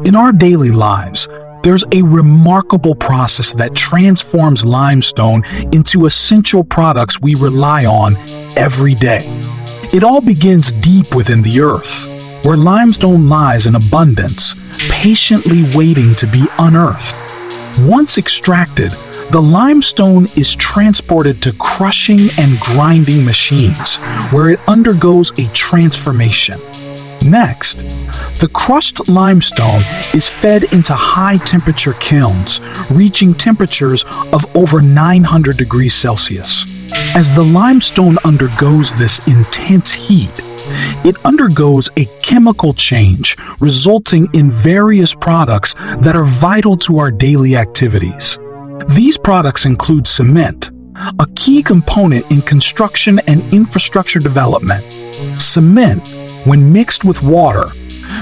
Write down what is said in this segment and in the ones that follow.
In our daily lives, there's a remarkable process that transforms limestone into essential products we rely on every day. It all begins deep within the earth, where limestone lies in abundance, patiently waiting to be unearthed. Once extracted, the limestone is transported to crushing and grinding machines, where it undergoes a transformation. Next, the crushed limestone is fed into high-temperature kilns, reaching temperatures of over 900 degrees Celsius. As the limestone undergoes this intense heat, it undergoes a chemical change, resulting in various products that are vital to our daily activities. These products include cement, a key component in construction and infrastructure development. Cement, when mixed with water,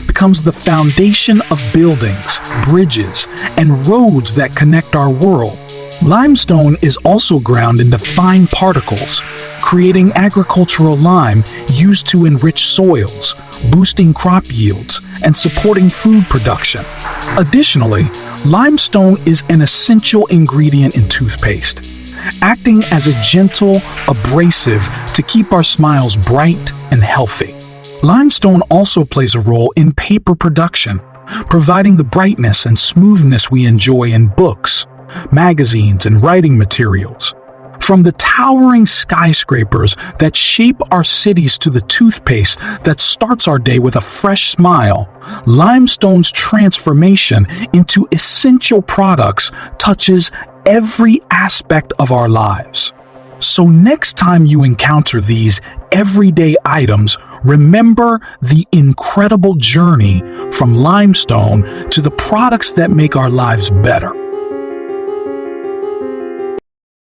becomes the foundation of buildings, bridges, and roads that connect our world. Limestone is also ground into fine particles, creating agricultural lime used to enrich soils, boosting crop yields, and supporting food production. Additionally, limestone is an essential ingredient in toothpaste, acting as a gentle abrasive to keep our smiles bright and healthy. Limestone also plays a role in paper production, providing the brightness and smoothness we enjoy in books, magazines, and writing materials. From the towering skyscrapers that shape our cities to the toothpaste that starts our day with a fresh smile, limestone's transformation into essential products touches every aspect of our lives. So next time you encounter these everyday items, remember the incredible journey from limestone to the products that make our lives better.